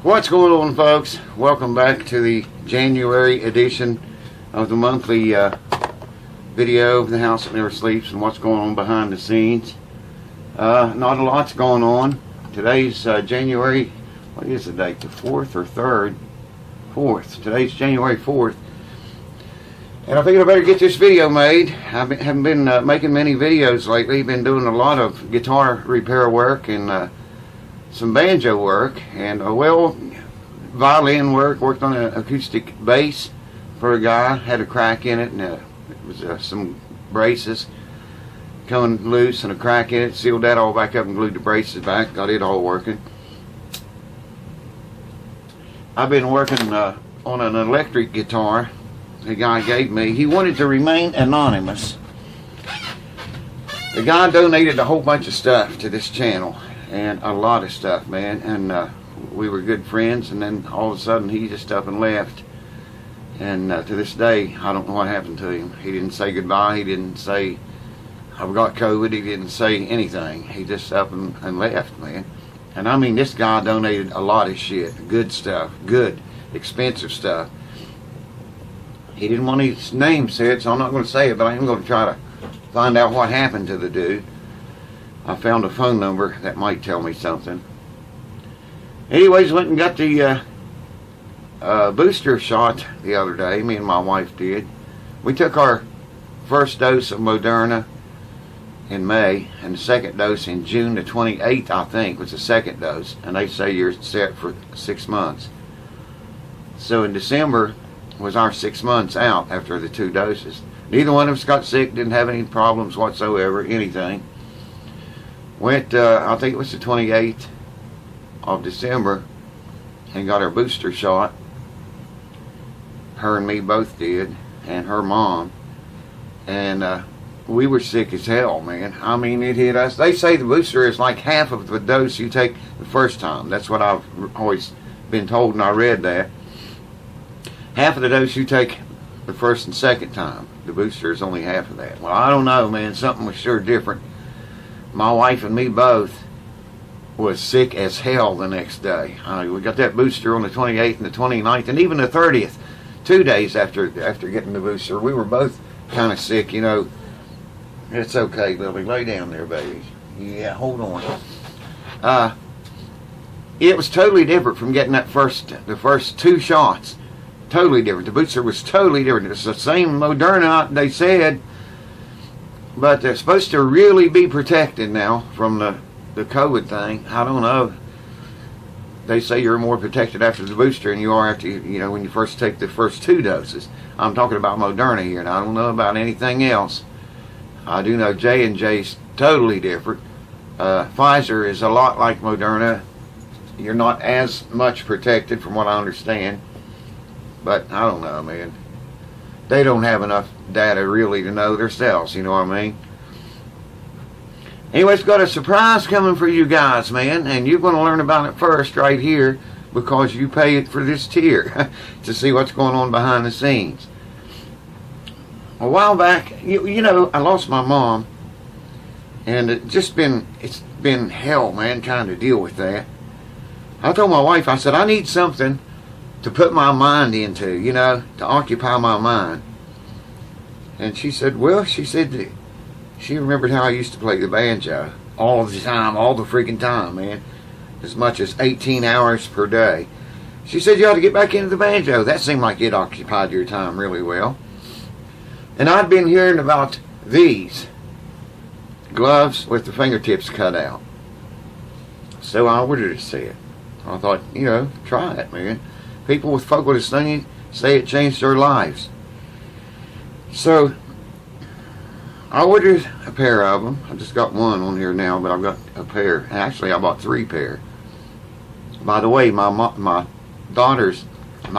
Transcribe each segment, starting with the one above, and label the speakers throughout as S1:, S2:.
S1: What's going on, folks? Welcome back to the January edition of the monthly video of the house that never sleeps and what's going on behind the scenes. Not a lot's going on. Today's January, what is the date? The 4th or 3rd? 4th. Today's January 4th. And I figured I better get this video made. Haven't been making many videos lately. Been doing a lot of guitar repair work and some banjo work and violin work. Worked on an acoustic bass for a guy, had a crack in it, and it was some braces coming loose and a crack in it. Sealed that all back up and glued the braces back, got it all working. I've been working on an electric guitar the guy gave me. He wanted to remain anonymous. The guy donated a whole bunch of stuff to this channel, and a lot of stuff, man, and we were good friends, and then all of a sudden he just up and left, and to this day I don't know what happened to him. He didn't say goodbye, he didn't say I've got COVID, he didn't say anything. He just up and left, man. And I mean, this guy donated a lot of shit, good stuff, good expensive stuff. He didn't want his name said, so I'm not going to say it, but I am going to try to find out what happened to the dude. I found a phone number that might tell me something. Anyways, went and got the booster shot the other day. Me and my wife did. We took our first dose of Moderna in May, and the second dose in June the 28th, I think, was the second dose. And they say you're set for 6 months. So in December was our 6 months out after the 2 doses. Neither one of us got sick, didn't have any problems whatsoever, anything. Went, I think it was the 28th of December, and got our booster shot. Her and me both did, and her mom. And we were sick as hell, man. I mean, it hit us. They say the booster is like half of the dose you take the first time. That's what I've always been told, and I read that. Half of the dose you take the first and second time. The booster is only half of that. Well, I don't know, man. Something was sure different. My wife and me both was sick as hell the next day. We got that booster on the 28th and the 29th, and even the 30th, 2 days after getting the booster. We were both kind of sick, you know. It's okay, Lily. Lay down there, baby. Yeah, hold on. It was totally different from getting the first 2 shots. Totally different. The booster was totally different. It's the same Moderna, they said, but they're supposed to really be protected now from the COVID thing. I don't know. They say you're more protected after the booster than you are after, when you first take the first 2 doses. I'm talking about Moderna here, and I don't know about anything else. I do know J&J's totally different. Pfizer is a lot like Moderna. You're not as much protected from what I understand. But I don't know, man. They don't have enough data really to know themselves, you know what I mean? Anyways, got a surprise coming for you guys, man. And you're going to learn about it first right here, because you pay it for this tier to see what's going on behind the scenes. A while back, you know, I lost my mom. And it's been hell, man, trying to deal with that. I told my wife, I said, I need something to put my mind into, to occupy my mind. And she said, well, she remembered how I used to play the banjo all the time, all the freaking time, man. As much as 18 hours per day. She said, you ought to get back into the banjo. That seemed like it occupied your time really well. And I'd been hearing about these gloves with the fingertips cut out. So I ordered a set. I thought, try it, man. People with focal dystonia say it changed their lives. So I ordered a pair of them. I just got one on here now, but I've got a pair. Actually, I bought 3 pair. By the way, my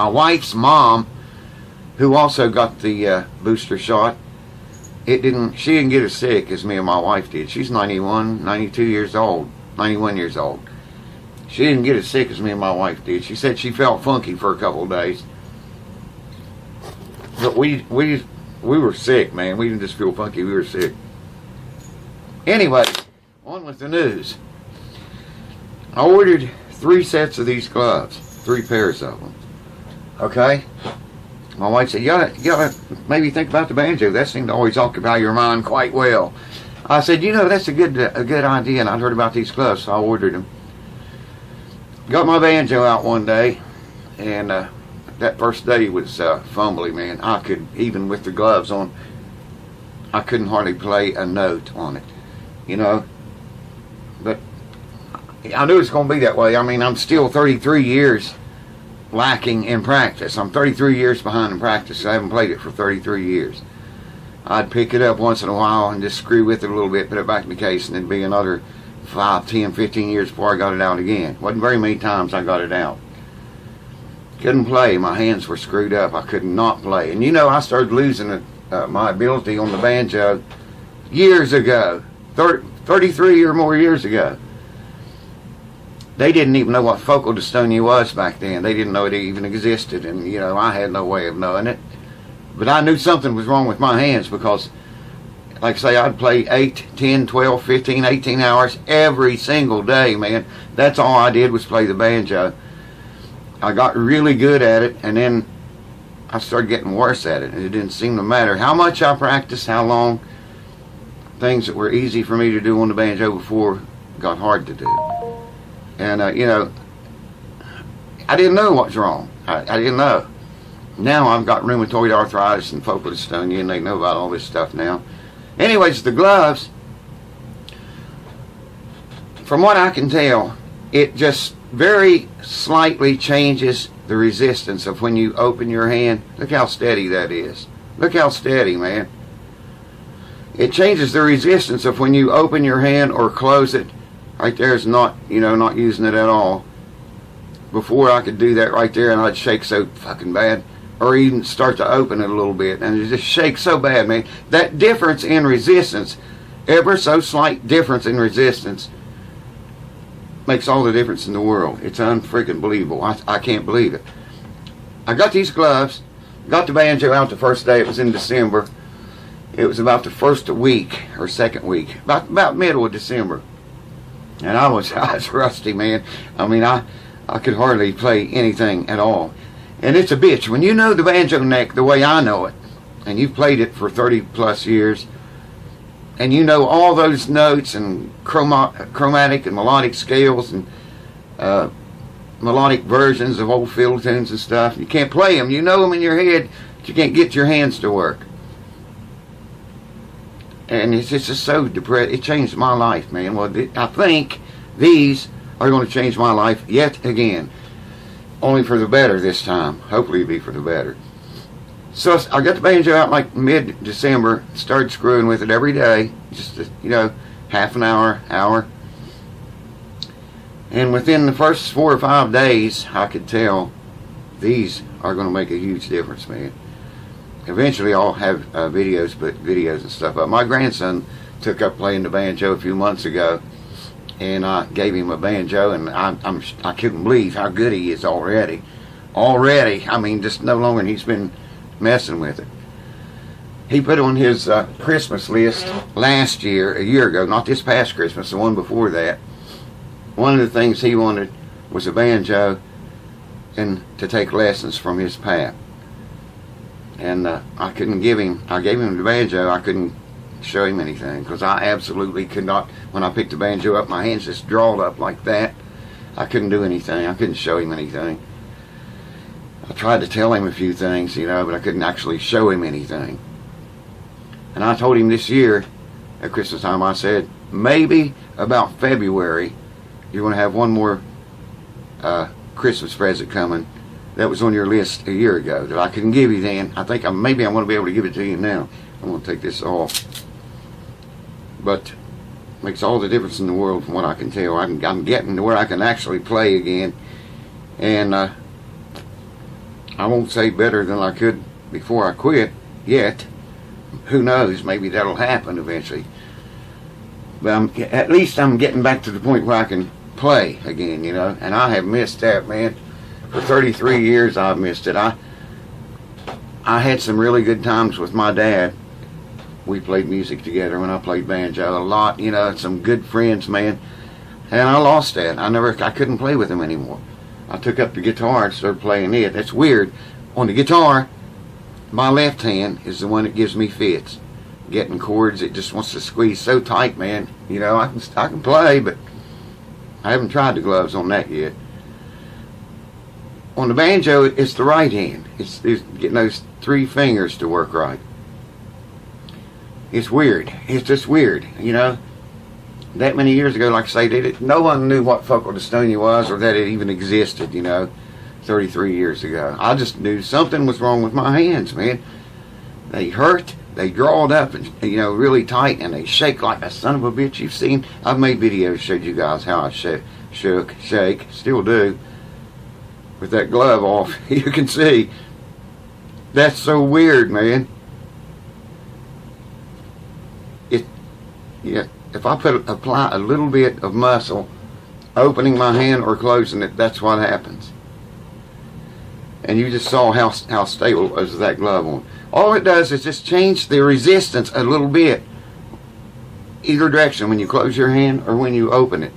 S1: wife's mom, who also got the booster shot, she didn't get as sick as me and my wife did. She's 92 years old, 91 years old. She didn't get as sick as me and my wife did. She said she felt funky for a couple of days. But we were sick, man. We didn't just feel funky, we were sick. Anyway, on with the news. I ordered 3 sets of these gloves. 3 pairs of them. Okay? My wife said, you gotta maybe think about the banjo. That seemed to always occupy your mind quite well. I said, you know, that's a good idea, and I'd heard about these gloves, so I ordered them. Got my banjo out one day, and that first day was fumbly, man. I could, even with the gloves on, I couldn't hardly play a note on it, you know. But I knew it was going to be that way. I mean, I'm still 33 years lacking in practice. I'm 33 years behind in practice. I haven't played it for 33 years. I'd pick it up once in a while and just screw with it a little bit, put it back in the case, and it'd be another 5, 10, 15 years before I got it out again. Wasn't very many times I got it out. Couldn't play. My hands were screwed up. I could not play. And you know, I started losing my ability on the banjo years ago, 33 or more years ago. They didn't even know what focal dystonia was back then. They didn't know it even existed, and you know, I had no way of knowing it. But I knew something was wrong with my hands because, like I say, I'd play 8, 10, 12, 15, 18 hours every single day, man. That's all I did was play the banjo. I got really good at it, and then I started getting worse at it. And it didn't seem to matter how much I practiced, how long. Things that were easy for me to do on the banjo before got hard to do. And, you know, I didn't know what was wrong. I didn't know. Now I've got rheumatoid arthritis and focal dystonia, and they know about all this stuff now. Anyways, the gloves, from what I can tell, it just very slightly changes the resistance of when you open your hand. Look how steady that is. Look how steady, man. It changes the resistance of when you open your hand or close it. Right there is not, you know, not using it at all. Before I could do that right there, and I'd shake so fucking bad. Or even start to open it a little bit, and it just shakes so bad, man. That difference in resistance, ever so slight difference in resistance, makes all the difference in the world. It's unfreaking believable. I can't believe it. I got these gloves, got the banjo out the first day. It was in December. It was about the first week or second week, about middle of December, and I was rusty, man. I mean, I could hardly play anything at all. And it's a bitch. When you know the banjo neck the way I know it, and you've played it for 30 plus years, and you know all those notes and chromatic and melodic scales and melodic versions of old fiddle tunes and stuff, you can't play them. You know them in your head, but you can't get your hands to work. And it's just so depressed. It changed my life, man. Well, I think these are going to change my life yet again. Only for the better this time. Hopefully it'll be for the better. So I got the banjo out like mid-December. Started screwing with it every day. Just, you know, half an hour. And within the first 4 or 5 days, I could tell these are going to make a huge difference, man. Eventually I'll have videos and stuff up. My grandson took up playing the banjo a few months ago. And I gave him a banjo, and I couldn't believe how good he is already. I mean, just no longer, and he's been messing with it. He put on his Christmas list last year, a year ago, not this past Christmas, the one before that. One of the things he wanted was a banjo and to take lessons from his pap. And I couldn't give him, I gave him the banjo, I couldn't show him anything because I absolutely could not. When I picked the banjo up, my hands just drawled up like that. I couldn't do anything. I couldn't show him anything. I tried to tell him a few things, you know, but I couldn't actually show him anything. And I told him this year at Christmas time, I said, maybe about February you're going to have one more Christmas present coming that was on your list a year ago that I couldn't give you then. I think maybe I'm going to be able to give it to you now. I'm going to take this off. But makes all the difference in the world from what I can tell. I'm getting to where I can actually play again. And I won't say better than I could before I quit yet. Who knows, maybe that'll happen eventually. But at least I'm getting back to the point where I can play again, you know. And I have missed that, man. For 33 years I've missed it. I had some really good times with my dad. We played music together when I played banjo a lot, you know, some good friends, man. And I lost that. I couldn't play with him anymore. I took up the guitar and started playing it. That's weird. On the guitar, my left hand is the one that gives me fits. Getting chords, it just wants to squeeze so tight, man. You know, I can play, but I haven't tried the gloves on that yet. On the banjo, it's the right hand. It's getting those 3 fingers to work right. It's weird. It's just weird, you know. That many years ago, like I say, no one knew what focal dystonia was or that it even existed, you know, 33 years ago. I just knew something was wrong with my hands, man. They hurt, they drawed up, and you know, really tight, and they shake like a son of a bitch. You've seen, I've made videos, showed you guys how I shake, still do. With that glove off, you can see. That's so weird, man. Yeah, if I apply a little bit of muscle, opening my hand or closing it, that's what happens. And you just saw how stable it was with that glove on. All it does is just change the resistance a little bit, either direction, when you close your hand or when you open it.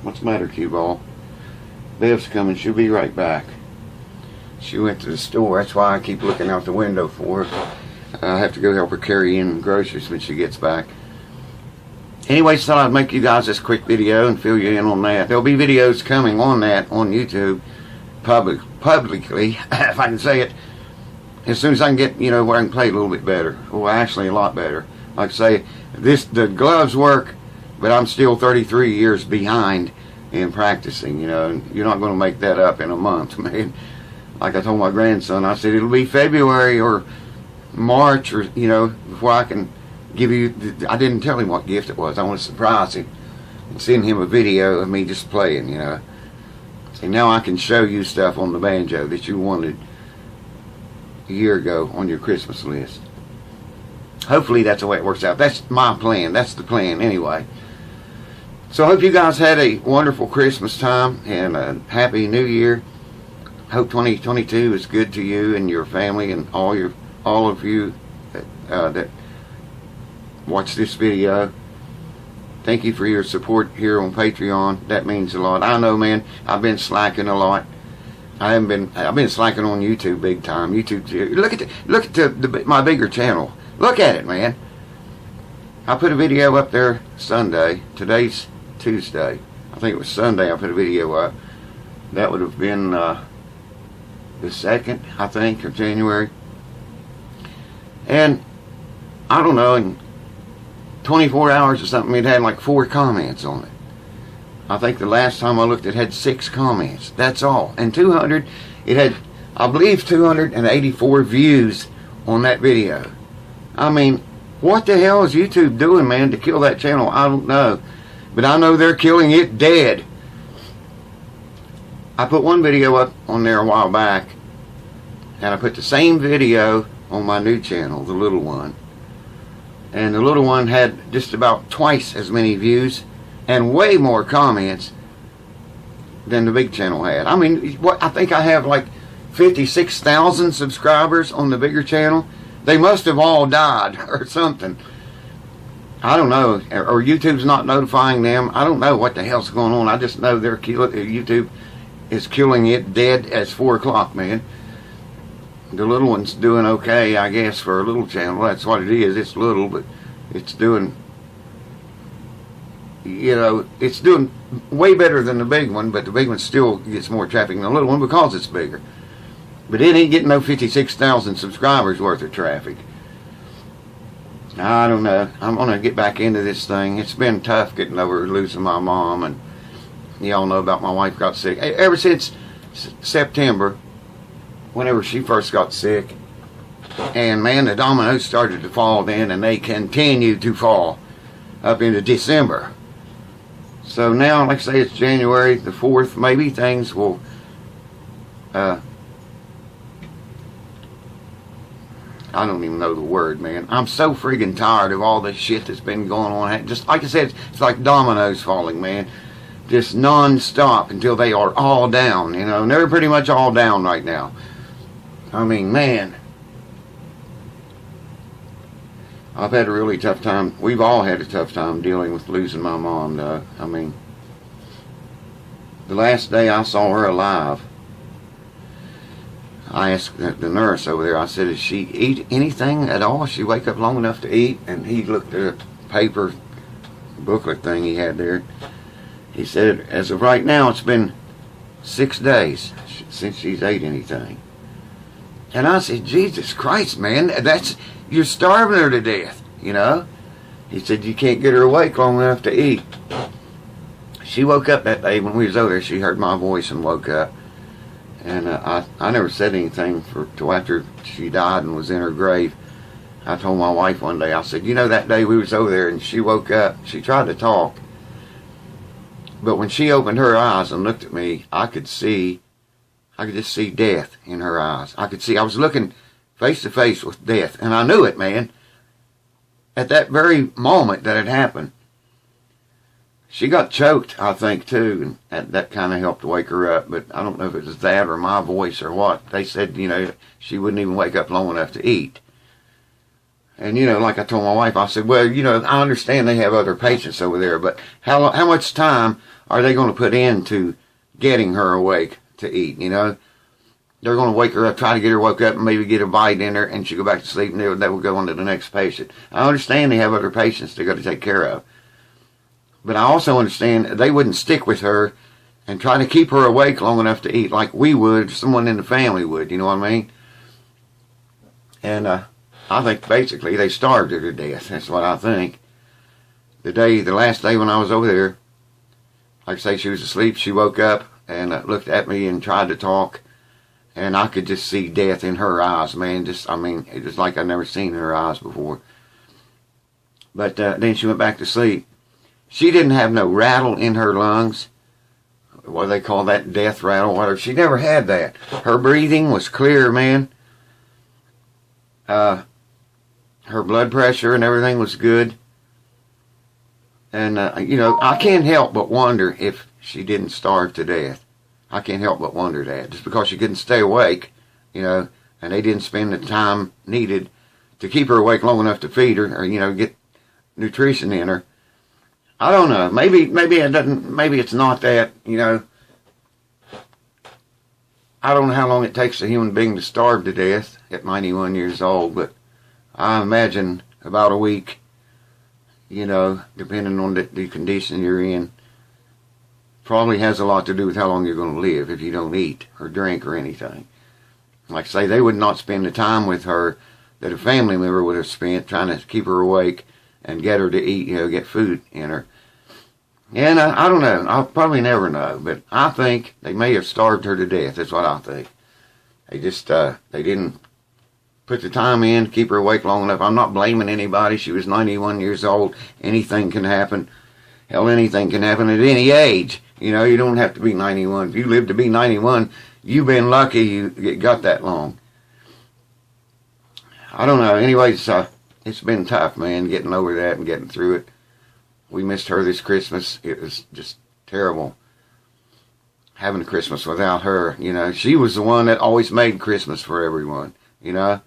S1: What's the matter, cue ball? Bev's coming. She'll be right back. She went to the store. That's why I keep looking out the window for her. I have to go help her carry in groceries when she gets back. Anyway, thought I'd make you guys this quick video and fill you in on that. There'll be videos coming on that on YouTube publicly, if I can say it, as soon as I can get, you know, where I can play a little bit better. Well, actually a lot better. Like I say, the gloves work, but I'm still 33 years behind in practicing, you know, and you're not going to make that up in a month, man. Like I told my grandson, I said, it'll be February or March, or, you know, before I can give you, I didn't tell him what gift it was. I want to surprise him and send him a video of me just playing, you know. See, now I can show you stuff on the banjo that you wanted a year ago on your Christmas list. Hopefully that's the way it works out. That's my plan. That's the plan anyway. So I hope you guys had a wonderful Christmas time and a happy New Year. Hope 2022 is good to you and your family and all of you that watch this video. Thank you for your support here on Patreon. That means a lot. I know, man, I've been slacking a lot. I've been slacking on YouTube big time. YouTube, look at my bigger channel. Look at it, man. I put a video up there Sunday. Today's Tuesday. I think it was Sunday I put a video up. That would have been the 2nd, I think, of January. And I don't know, in 24 hours or something, it had like 4 comments on it. I think the last time I looked, it had 6 comments. That's all. And it had, I believe, 284 views on that video. I mean, what the hell is YouTube doing, man, to kill that channel? I don't know. But I know they're killing it dead. I put one video up on there a while back, and I put the same video on my new channel, the little one. And the little one had just about twice as many views and way more comments than the big channel had. I mean, I think I have like 56,000 subscribers on the bigger channel. They must have all died or something. I don't know. Or YouTube's not notifying them. I don't know what the hell's going on. I just know YouTube is killing it dead as 4 o'clock, man. The little one's doing okay, I guess, for a little channel. That's what it is. It's little, but it's doing, you know, it's doing way better than the big one, but the big one still gets more traffic than the little one because it's bigger. But it ain't getting no 56,000 subscribers worth of traffic. I don't know. I'm going to get back into this thing. It's been tough getting over losing my mom, and y'all know about my wife got sick. Ever since September, whenever she first got sick, and man, the dominoes started to fall then, and they continue to fall up into December. So now, like I say, it's January the 4th. Maybe things will I don't even know the word, man. I'm so friggin' tired of all this shit that's been going on. Just like I said, it's like dominoes falling, man. Just non-stop until they are all down, you know. And they're pretty much all down right now. I mean, man. I've had a really tough time. We've all had a tough time dealing with losing my mom, though. I mean, the last day I saw her alive, I asked the nurse over there, I said, does she eat anything at all? Does she wake up long enough to eat? And he looked at a paper booklet thing he had there. He said, as of right now, it's been 6 days since she's ate anything. And I said, Jesus Christ, man, you're starving her to death, you know? He said, you can't get her awake long enough to eat. She woke up that day when we was over there. She heard my voice and woke up. And I never said anything till after she died and was in her grave. I told my wife one day, I said, you know, that day we was over there and she woke up, she tried to talk. But when she opened her eyes and looked at me, I could just see death in her eyes. I was looking face to face with death. And I knew it, man. At that very moment that it happened. She got choked, I think, too, and that kind of helped wake her up. But I don't know if it was that or my voice or what. They said, you know, she wouldn't even wake up long enough to eat. And, you know, like I told my wife, I said, well, you know, I understand they have other patients over there, but how much time are they going to put into getting her awake to eat, you know? They're going to wake her up, try to get her woke up, and maybe get a bite in her, and she'll go back to sleep, and that will go on to the next patient. I understand they have other patients they've got to take care of. But I also understand they wouldn't stick with her and try to keep her awake long enough to eat like we would, someone in the family would, you know what I mean? And I think basically they starved her to death. That's what I think. The last day when I was over there, like I say, she was asleep. She woke up and looked at me and tried to talk. And I could just see death in her eyes, man. It was like I'd never seen in her eyes before. But then she went back to sleep. She didn't have no rattle in her lungs. What do they call that? Death rattle, whatever. She never had that. Her breathing was clear, man. Her blood pressure and everything was good. And, you know, I can't help but wonder if she didn't starve to death. I can't help but wonder that. Just because she couldn't stay awake, you know, and they didn't spend the time needed to keep her awake long enough to feed her or, you know, get nutrition in her. I don't know. Maybe it doesn't. Maybe it's not that. You know. I don't know how long it takes a human being to starve to death at 91 years old, but I imagine about a week. You know, depending on the condition you're in, probably has a lot to do with how long you're going to live if you don't eat or drink or anything. Like I say, they would not spend the time with her that a family member would have spent trying to keep her awake and get her to eat, you know, get food in her. And I don't know. I'll probably never know. But I think they may have starved her to death. That's what I think. They just, they didn't put the time in to keep her awake long enough. I'm not blaming anybody. She was 91 years old. Anything can happen. Hell, anything can happen at any age. You know, you don't have to be 91. If you live to be 91, you've been lucky you got that long. I don't know. Anyways, it's been tough, man, getting over that and getting through it. We missed her this Christmas. It was just terrible having a Christmas without her. You know, she was the one that always made Christmas for everyone, you know.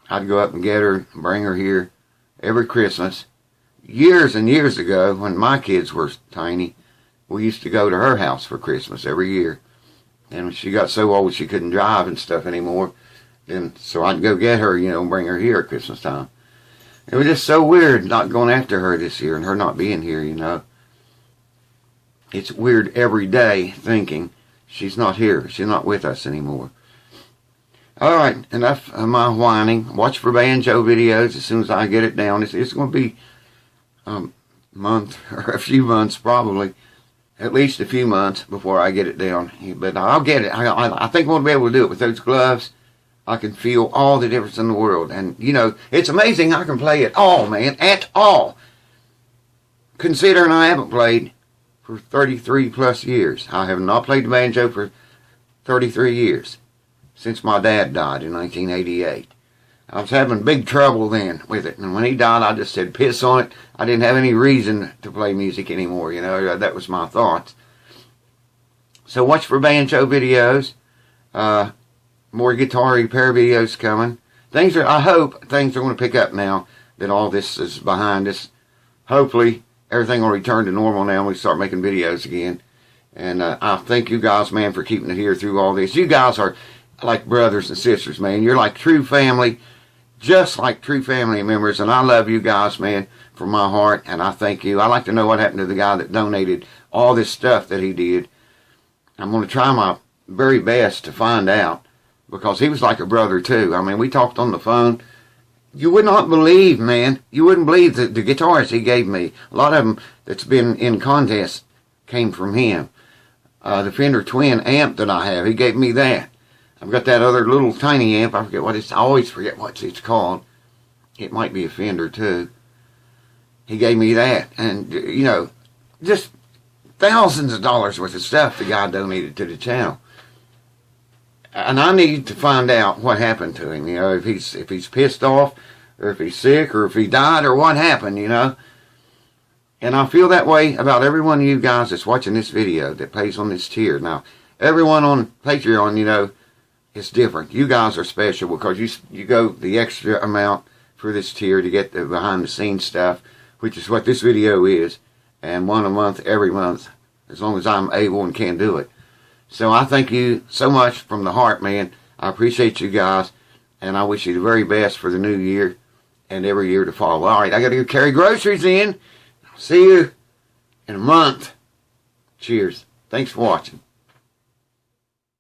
S1: I'd go up and get her and bring her here every Christmas. Years and years ago, when my kids were tiny, we used to go to her house for Christmas every year. And when she got so old she couldn't drive and stuff anymore, and so I'd go get her, you know, and bring her here at Christmas time. It was just so weird not going after her this year and her not being here, you know. It's weird every day thinking she's not here. She's not with us anymore. All right, enough of my whining. Watch for banjo videos as soon as I get it down. It's going to be a month or a few months probably. At least a few months before I get it down. But I'll get it. I think we'll be able to do it with those gloves. I can feel all the difference in the world. And, you know, it's amazing I can play at all, man. At all. Considering I haven't played for 33 plus years. I have not played the banjo for 33 years. Since my dad died in 1988. I was having big trouble then with it. And when he died, I just said, piss on it. I didn't have any reason to play music anymore, you know. That was my thoughts. So watch for banjo videos. More guitar repair videos coming. I hope things are going to pick up now that all this is behind us. Hopefully, everything will return to normal now and we start making videos again. And I thank you guys, man, for keeping it here through all this. You guys are like brothers and sisters, man. You're like true family, just like true family members. And I love you guys, man, from my heart. And I thank you. I'd like to know what happened to the guy that donated all this stuff that he did. I'm going to try my very best to find out, because he was like a brother, too. I mean, we talked on the phone. You would not believe, man. You wouldn't believe the guitars he gave me. A lot of them that's been in contests came from him. The Fender Twin amp that I have, he gave me that. I've got that other little tiny amp. I always forget what it's called. It might be a Fender, too. He gave me that. And, you know, just thousands of dollars worth of stuff the guy donated to the channel. And I need to find out what happened to him, you know, if he's pissed off, or if he's sick, or if he died, or what happened, you know. And I feel that way about every one of you guys that's watching this video that pays on this tier. Now, everyone on Patreon, you know, it's different. You guys are special because you go the extra amount for this tier to get the behind-the-scenes stuff, which is what this video is, and one a month, every month, as long as I'm able and can do it. So I thank you so much from the heart, man. I appreciate you guys, and I wish you the very best for the new year and every year to follow. All right, I got to go carry groceries in. See you in a month. Cheers. Thanks for watching.